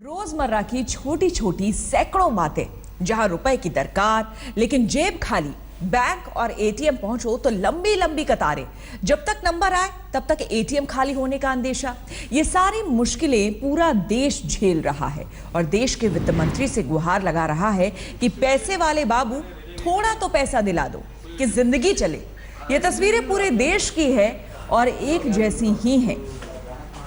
रोजमर्रा की छोटी छोटी सैकड़ों बातें, जहां रुपए की दरकार लेकिन जेब खाली, बैंक और एटीएम पहुंचो तो लंबी लंबी कतारें, जब तक नंबर आए तब तक एटीएम खाली होने का अंदेशा। ये सारी मुश्किलें पूरा देश झेल रहा है और देश के वित्त मंत्री से गुहार लगा रहा है कि पैसे वाले बाबू थोड़ा तो पैसा दिला दो कि जिंदगी चले। ये तस्वीरें पूरे देश की है और एक जैसी ही हैं।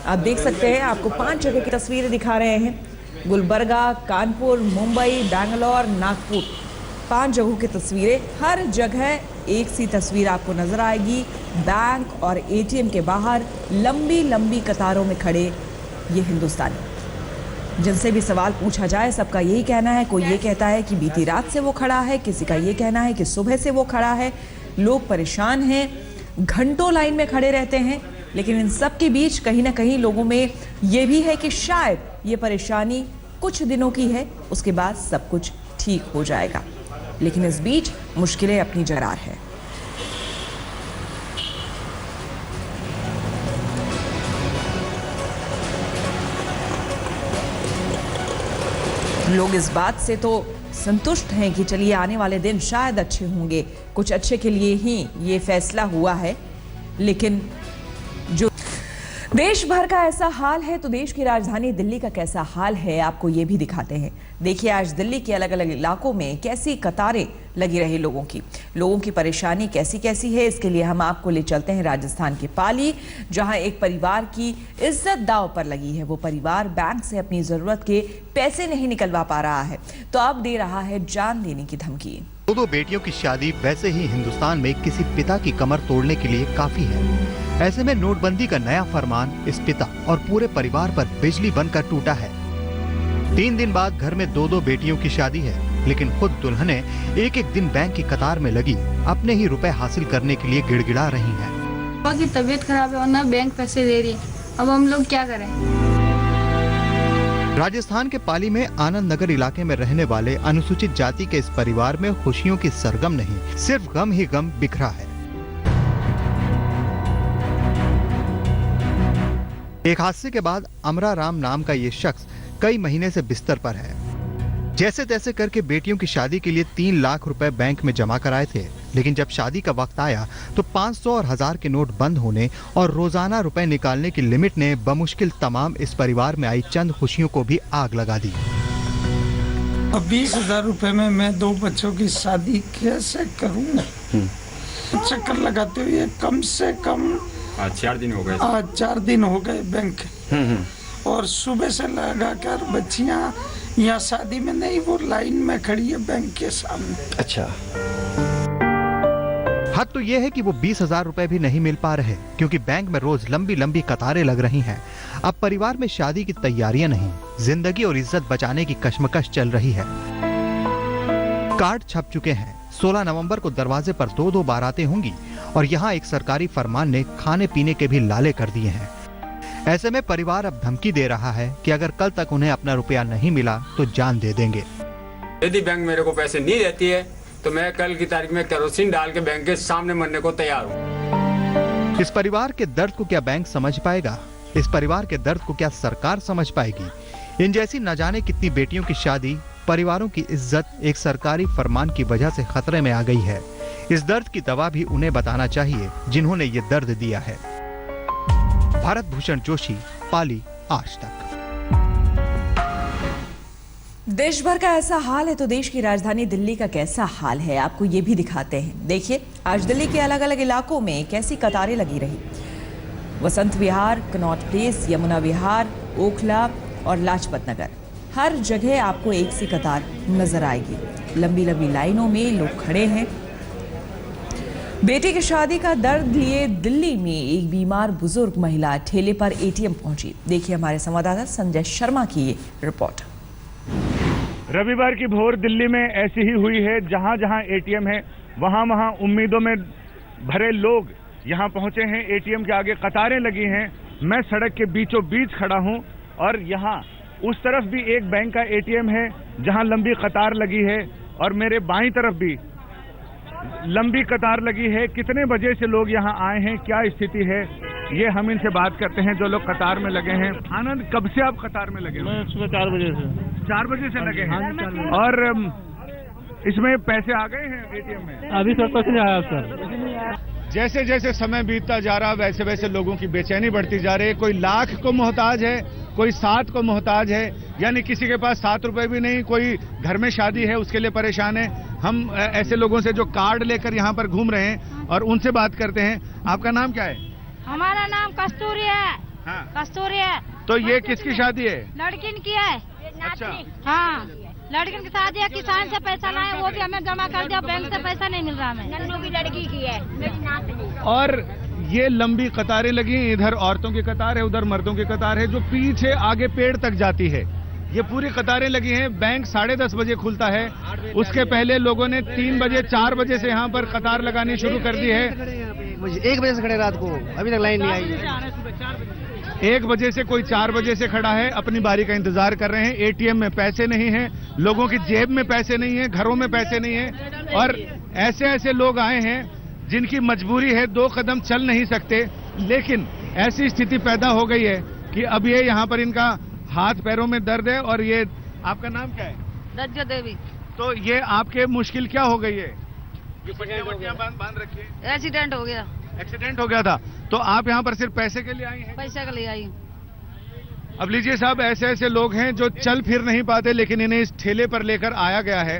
आप देख सकते हैं, आपको 5 जगह की तस्वीरें दिखा रहे हैं। गुलबर्गा, कानपुर, मुंबई, बैंगलोर, नागपुर, 5 जगहों की तस्वीरें। हर जगह एक सी तस्वीर आपको नजर आएगी। बैंक और एटीएम के बाहर लंबी लंबी कतारों में खड़े ये हिंदुस्तानी। जिनसे भी सवाल पूछा जाए सबका यही कहना है। कोई ये कहता है कि बीती रात से वो खड़ा है, किसी का ये कहना है कि सुबह से वो खड़ा है। लोग परेशान हैं, घंटों लाइन में खड़े रहते हैं, लेकिन इन सब के बीच कहीं ना कहीं लोगों में ये भी है कि शायद ये परेशानी कुछ दिनों की है, उसके बाद सब कुछ ठीक हो जाएगा। लेकिन इस बीच मुश्किलें अपनी जगह है। लोग इस बात से तो संतुष्ट हैं कि चलिए आने वाले दिन शायद अच्छे होंगे, कुछ अच्छे के लिए ही ये फैसला हुआ है। लेकिन जो देश भर का ऐसा हाल है तो देश की राजधानी दिल्ली का कैसा हाल है, आपको ये भी दिखाते हैं। देखिए आज दिल्ली के अलग अलग इलाकों में कैसी कतारें लगी रही लोगों की परेशानी कैसी कैसी है। इसके लिए हम आपको ले चलते हैं राजस्थान के पाली, जहां एक परिवार की इज्जत दांव पर लगी है। वो परिवार बैंक से अपनी जरूरत के पैसे नहीं निकलवा पा रहा है तो अब दे रहा है जान देने की धमकी। दो बेटियों की शादी वैसे ही हिंदुस्तान में किसी पिता की कमर तोड़ने के लिए काफी है। ऐसे में नोटबंदी का नया फरमान इस पिता और पूरे परिवार पर बिजली बनकर टूटा है। 3 दिन बाद घर में 2 बेटियों की शादी है, लेकिन खुद दुल्हने एक एक दिन बैंक की कतार में लगी अपने ही रुपए हासिल करने के लिए गिड़गिड़ा रही हैं। पापा की तबीयत खराब है और ना बैंक पैसे दे रही है, अब हम लोग क्या करें। राजस्थान के पाली में आनंद नगर इलाके में रहने वाले अनुसूचित जाति के इस परिवार में खुशियों की सरगम नहीं, सिर्फ गम ही गम बिखरा है। एक हादसे के बाद अमरा राम नाम का ये शख्स कई महीने से बिस्तर पर है। जैसे तैसे करके बेटियों की शादी के लिए 3 लाख रुपए बैंक में जमा कराए थे, लेकिन जब शादी का वक्त आया तो 500 और 1000 के नोट बंद होने और रोजाना रुपए निकालने की लिमिट ने बमुश्किल तमाम इस परिवार में आई चंद खुशियों को भी आग लगा दी। अब 20,000 रुपए में मैं 2 बच्चों की शादी कैसे करूं? चक्कर लगाते हुए कम से कम 4 दिन हो गए। 4 दिन हो गए बैंक। और सुबह से लगाकर बच्चियां यहाँ शादी में नहीं, वो लाइन में खड़ी है बैंक के सामने। अच्छा, हद तो ये है कि वो 20,000 रुपए भी नहीं मिल पा रहे, क्योंकि बैंक में रोज लंबी लंबी कतारें लग रही हैं। अब परिवार में शादी की तैयारियां नहीं, जिंदगी और इज्जत बचाने की कश्मकश चल रही है। कार्ड छप चुके हैं। 16 नवंबर को दरवाजे पर 2 बारातें होंगी और यहाँ एक सरकारी फरमान ने खाने पीने के भी लाले कर दिए हैं। ऐसे में परिवार अब धमकी दे रहा है कि अगर कल तक उन्हें अपना रुपया नहीं मिला तो जान दे देंगे। यदि बैंक मेरे को पैसे नहीं देती है तो मैं कल की तारीख में केरोसिन डाल के बैंक के सामने मरने को तैयार हूँ। इस परिवार के दर्द को क्या बैंक समझ पाएगा? इस परिवार के दर्द को क्या सरकार समझ पाएगी? इन जैसी न जाने कितनी बेटियों की शादी, परिवारों की इज्जत एक सरकारी फरमान की वजह से खतरे में आ गई है। इस दर्द की दवा भी उन्हें बताना चाहिए जिन्होंने ये दर्द दिया है। भारत भूषण जोशी, पाली, आज तक। देश भर का ऐसा हाल है तो देश की राजधानी दिल्ली का कैसा हाल है, आपको ये भी दिखाते हैं। देखिए आज दिल्ली के अलग अलग इलाकों में कैसी कतारें लगी रही। वसंत विहार, कनॉट प्लेस, यमुना विहार, ओखला और लाजपत नगर, हर जगह आपको एक सी कतार नजर आएगी। लंबी लंबी लाइनों में लोग खड़े हैं। बेटी की शादी का दर्द लिए दिल्ली में एक बीमार बुजुर्ग महिला ठेले पर एटीएम पहुंची। देखिए हमारे संवाददाता संजय शर्मा की ये रिपोर्ट। रविवार की भोर दिल्ली में ऐसी ही हुई है। जहां जहां एटीएम है वहां उम्मीदों में भरे लोग यहां पहुंचे हैं। एटीएम के आगे कतारें लगी हैं। मैं सड़क के बीचों बीच खड़ा हूं और यहां उस तरफ भी एक बैंक का एटीएम है जहां लंबी कतार लगी है और मेरे बाईं तरफ भी लंबी कतार लगी है। कितने बजे से लोग यहां आए हैं, क्या स्थिति है, ये हम इनसे बात करते हैं जो लोग कतार में लगे हैं। आनंद, कब से आप कतार में लगे? मैं सुबह 4 बजे से। 4 बजे से लगे हैं। और इसमें पैसे आ गए हैं एटीएम में? अभी तक कुछ नहीं आया सर। जैसे जैसे समय बीतता जा रहा वैसे वैसे लोगों की बेचैनी बढ़ती जा रही है। कोई लाख को मोहताज है, कोई 7 को मोहताज है, यानी किसी के पास 7 रुपए भी नहीं, कोई घर में शादी है उसके लिए परेशान है। हम ऐसे लोगों से जो कार्ड लेकर यहाँ पर घूम रहे हैं और उनसे बात करते हैं। आपका नाम क्या है? हमारा नाम कस्तूरी है। हाँ। कस्तूरी है। तो ये किसकी शादी है? लड़किन की है। अच्छा। हाँ, लड़किन की शादी है। किसान से पैसा लाए, वो भी हमें जमा कर दिया, बैंक से पैसा नहीं मिल रहा हमें। नन्नू की लड़की की है। और ये लंबी कतारें लगी हैं, इधर औरतों की कतार है, उधर मर्दों की कतार है, जो पीछे आगे पेड़ तक जाती है। ये पूरी कतारें लगी हैं। बैंक 10:30 बजे खुलता है, उसके पहले लोगों ने 3 बजे 4 बजे से यहाँ पर कतार लगानी शुरू कर दी है। 1 बजे से खड़े रात को, अभी तक लाइन नहीं आई। 1 बजे से कोई 4 बजे से खड़ा है, अपनी बारी का इंतजार कर रहे हैं। एटीएम में पैसे नहीं है, लोगों की जेब में पैसे नहीं है, घरों में पैसे नहीं है। और ऐसे ऐसे लोग आए हैं जिनकी मजबूरी है, 2 कदम चल नहीं सकते, लेकिन ऐसी स्थिति पैदा हो गई है कि अब ये यहाँ पर इनका हाथ पैरों में दर्द है। और ये, आपका नाम क्या है? रज्जो देवी। तो ये आपके मुश्किल क्या हो गई है? ये पट्टियां बांध रखी है। एक्सीडेंट हो गया। एक्सीडेंट हो गया था, तो आप यहाँ पर सिर्फ पैसे के लिए आई हैं? पैसे के लिए आई। अब लीजिए साहब, ऐसे ऐसे लोग हैं जो चल फिर नहीं पाते, लेकिन इन्हें इस ठेले पर लेकर आया गया है।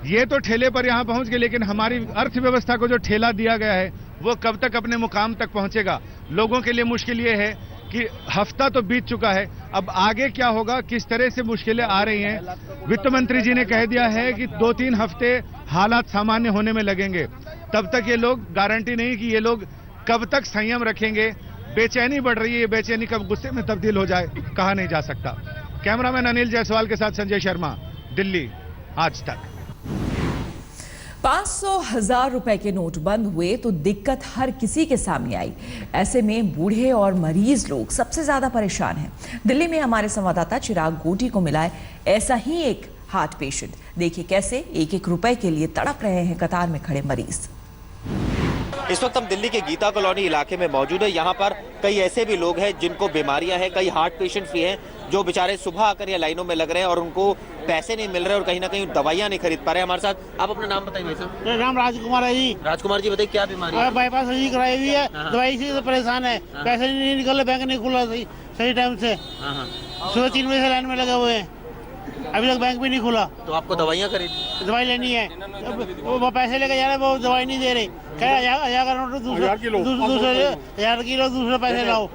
ये तो ठेले पर यहाँ पहुँच गए, लेकिन हमारी अर्थव्यवस्था को जो ठेला दिया गया है वो कब तक अपने मुकाम तक पहुँचेगा? लोगों के लिए मुश्किल ये है कि हफ्ता तो बीत चुका है, अब आगे क्या होगा, किस तरह से मुश्किलें आ रही हैं। वित्त मंत्री जी ने कह दिया है कि 2-3 हफ्ते हालात सामान्य होने में लगेंगे। तब तक ये लोग, गारंटी नहीं कि ये लोग कब तक संयम रखेंगे। बेचैनी बढ़ रही है, ये बेचैनी कब गुस्से में तब्दील हो जाए कहा नहीं जा सकता। कैमरामैन अनिल जायसवाल के साथ संजय शर्मा, दिल्ली, आज तक। 500,000 रुपए के नोट बंद हुए तो दिक्कत हर किसी के सामने आई। ऐसे में बूढ़े और मरीज लोग सबसे ज्यादा परेशान हैं। दिल्ली में हमारे संवाददाता चिराग गोटी को मिला है ऐसा ही एक हार्ट पेशेंट। देखिए कैसे 1-1 रुपए के लिए तड़प रहे हैं कतार में खड़े मरीज। इस वक्त हम दिल्ली के गीता कॉलोनी इलाके में मौजूद है। यहाँ पर कई ऐसे भी लोग हैं जिनको बीमारियां हैं, कई हार्ट पेशेंट्स भी हैं जो बेचारे सुबह आकर ये लाइनों में लग रहे हैं और उनको पैसे नहीं मिल रहे और कहीं ना कहीं दवाइयां नहीं खरीद पा रहे। हमारे साथ, आप अपना नाम बताइए भाई साहब। मेरा नाम राजकुमार है जी। राजकुमार जी, बताइए क्या बीमारी है? बाईपास सर्जरी कराई हुई है, दवाई से परेशान है, पैसे नहीं निकल रहे, बैंक नहीं खुला सही टाइम से। सुबह 3 बजे से लाइन में लगे हुए हैं, अभी तक बैंक भी नहीं खुला। तो आपको दवाइयाँ खरीद, दवाई लेनी है, वो पैसे लेके जा रहे, वो दवाई नहीं दे रहे। क्या 1000 का नोट, दूसरे 1000 किलो दूसरे पैसे लाओ।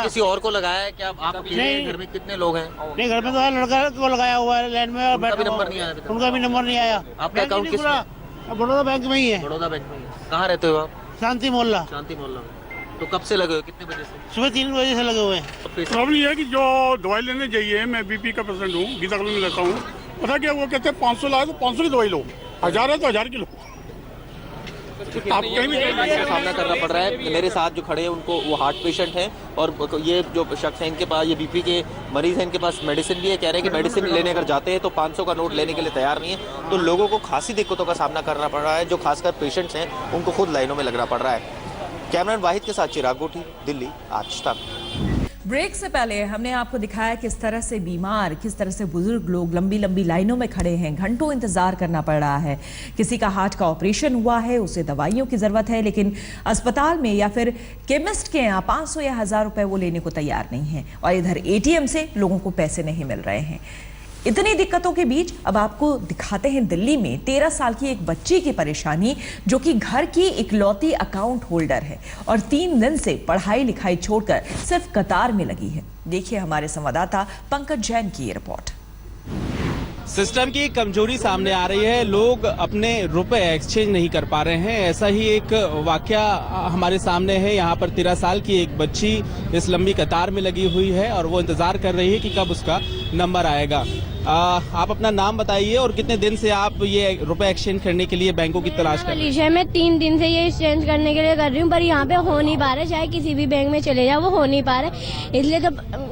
किसी और को लगाया है क्या? आप घर में कितने लोग हैं? नहीं, घर में तो है, लड़का को लगाया हुआ है लाइन में, उनका भी नंबर नहीं आया? उनका भी नंबर नहीं आया। आपका अकाउंट किस में? बड़ौदा बैंक में ही है। बड़ौदा बैंक में। कहाँ रहते हो आप? शांति मोहल्ला। शांति मोहल्ला में। तो कब से लगे हुए, कितने बजे से? सुबह 3 बजे से लगे हुए हैं। प्रॉब्लम ये है कि जो दवाई लेने जाइए, मैं बीपी का पेशेंट हूँ, गीता कॉलोनी में रहता हूँ। पता क्या, वो कहते हैं 500 लाए तो 500 की दवाई लो, 1000 है तो 1000 की लो। आप कहीं भी सामना करना पड़ रहा है। मेरे साथ जो खड़े हैं उनको, वो हार्ट पेशेंट हैं और ये जो शख्स है इनके पास, ये बीपी के मरीज हैं, इनके पास मेडिसिन भी है। कह रहे हैं कि मेडिसिन लेने अगर जाते हैं तो 500 का नोट लेने के लिए तैयार नहीं है। तो लोगों को खासी दिक्कतों का सामना करना पड़ रहा है। जो खासकर पेशेंट्स हैं उनको खुद लाइनों में लगना पड़ रहा है। कैमरामैन वाहिद के साथ चिराग गोटी, दिल्ली, आज तक। ब्रेक से पहले हमने आपको दिखाया किस तरह से बीमार, किस तरह से बुजुर्ग लोग लंबी लंबी लाइनों में खड़े हैं, घंटों इंतजार करना पड़ रहा है। किसी का हार्ट का ऑपरेशन हुआ है, उसे दवाइयों की जरूरत है, लेकिन अस्पताल में या फिर केमिस्ट के यहाँ 500 या 1000 रुपए वो लेने को तैयार नहीं है। और इधर एटीएम से लोगों को पैसे नहीं मिल रहे हैं। इतनी दिक्कतों के बीच अब आपको दिखाते हैं दिल्ली में 13 साल की एक बच्ची की परेशानी, जो कि घर की इकलौती अकाउंट होल्डर है और 3 दिन से पढ़ाई लिखाई छोड़कर सिर्फ कतार में लगी है। देखिए हमारे संवाददाता पंकज जैन की ये रिपोर्ट। सिस्टम की कमजोरी सामने आ रही है, लोग अपने रुपए एक्सचेंज नहीं कर पा रहे हैं। ऐसा ही एक वाकया हमारे सामने है। यहाँ पर 13 साल की एक बच्ची इस लंबी कतार में लगी हुई है और वो इंतजार कर रही है कि कब उसका नंबर आएगा। आप अपना नाम बताइए और कितने दिन से आप ये रुपए एक्सचेंज करने के लिए बैंकों की तलाश कर रहे हैं? मैं 3 दिन से ये एक्सचेंज करने के लिए कर रही हूँ, पर यहाँ पे हो नहीं पा रहा। चाहे किसी भी बैंक में चले जाओ वो हो नहीं पा रहा। इसलिए तो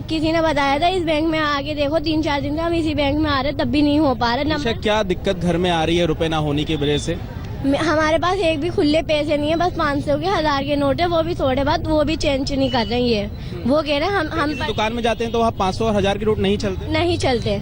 किसी ने बताया था इस बैंक में आके देखो, 3-4 दिन से हम इसी बैंक में आ रहे तब भी नहीं हो पा रहा। क्या दिक्कत घर में आ रही है रुपए ना होने की वजह से? हमारे पास एक भी खुले पैसे नहीं है, बस 500 के 1000 के नोट है, वो भी थोड़े बहुत, वो भी चेंज नहीं कर रहे हैं। वो कह रहे हैं हम दुकान में जाते हैं तो वहाँ 500 और 1000 के नोट नहीं चलते।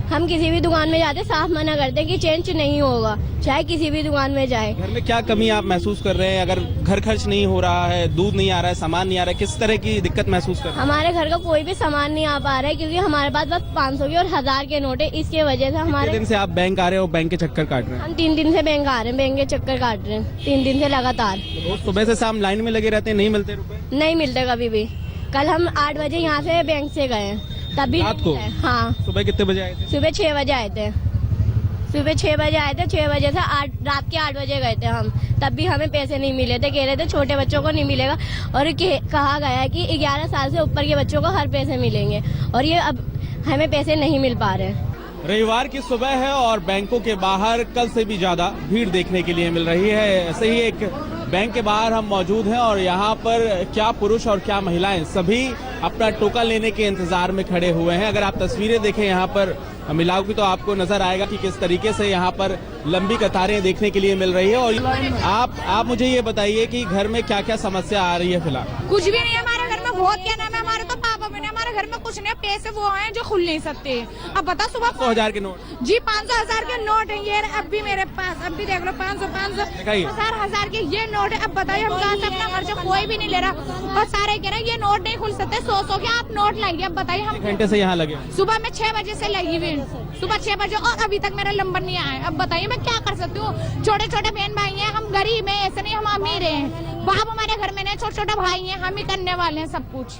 हम किसी भी दुकान में जाते साफ मना करते हैं कि चेंज नहीं होगा, चाहे किसी भी दुकान में जाए। घर में क्या कमी आप महसूस कर रहे हैं? अगर घर खर्च नहीं हो रहा है, दूध नहीं आ रहा है, सामान नहीं आ रहा है, किस तरह की दिक्कत महसूस कर रहे हैं? हमारे घर का कोई भी सामान नहीं आ पा रहा है क्योंकि हमारे पास बस 500 के और 1000 के नोट है। इसके वजह से हमारे दिन से आप बैंक आ रहे हो, बैंक के चक्कर काट रहे हैं? हम 3 दिन से बैंक आ रहे हैं, बैंक के चक्कर काट रहे हैं 3 दिन से लगातार। रोज सुबह से शाम लाइन में लगे रहते हैं, नहीं मिलते रुपए? नहीं मिलते कभी भी। कल हम 8 बजे यहाँ से बैंक से गए तभी रात को? हाँ। सुबह कितने बजे आए थे? सुबह 6 बजे आए थे। सुबह 6 बजे आए थे, 6 बजे से रात के 8 बजे गए थे हम, तब भी हमें पैसे नहीं मिले थे। कह रहे थे छोटे बच्चों को नहीं मिलेगा और कहा गया है कि 11 साल से ऊपर के बच्चों को हर पैसे मिलेंगे और ये अब हमें पैसे नहीं मिल पा रहे हैं। रविवार की सुबह है और बैंकों के बाहर कल से भी ज्यादा भीड़ देखने के लिए मिल रही है। ऐसे ही एक बैंक के बाहर हम मौजूद हैं और यहाँ पर क्या पुरुष और क्या महिलाएं सभी अपना टोकन लेने के इंतजार में खड़े हुए हैं। अगर आप तस्वीरें देखें यहाँ पर मिलाओगी तो आपको नजर आएगा कि किस तरीके से यहाँ पर लंबी कतारें देखने के लिए मिल रही है। और आप मुझे ये बताइए कि घर में क्या क्या समस्या आ रही है फिलहाल? कुछ भी नहीं है हमारे घर में, बहुत क्या नाम है हमारे तो पापा में हमारे घर में कुछ नहीं, पैसे वो हैं जो खुल नहीं सकते। अब बता सुबह 500,000 के नोट जी 500,000 के नोट है ये अब भी मेरे पास, अब भी देख लो 500 1000 के ये नोट है। अब बताइए हम कहाँ से अपना खर्चा, कोई भी नहीं ले रहा, बस सारे कह रहे ये नोट नहीं खुल सकते, 100 के आप नोट लाइए। अब बताइए हम घंटे से यहाँ लगे, सुबह में 6 बजे से लगी हुई, सुबह 6 बजे और अभी तक मेरा नंबर नहीं आया। अब बताइए मैं क्या कर सकती हूँ? छोटे छोटे बहन भाई हैं, हम गरीब हैं, ऐसे नहीं हम अमीर हैं। बाप हमारे घर में नहीं, छोटे छोटे भाई हैं, हम ही करने वाले हैं सब कुछ।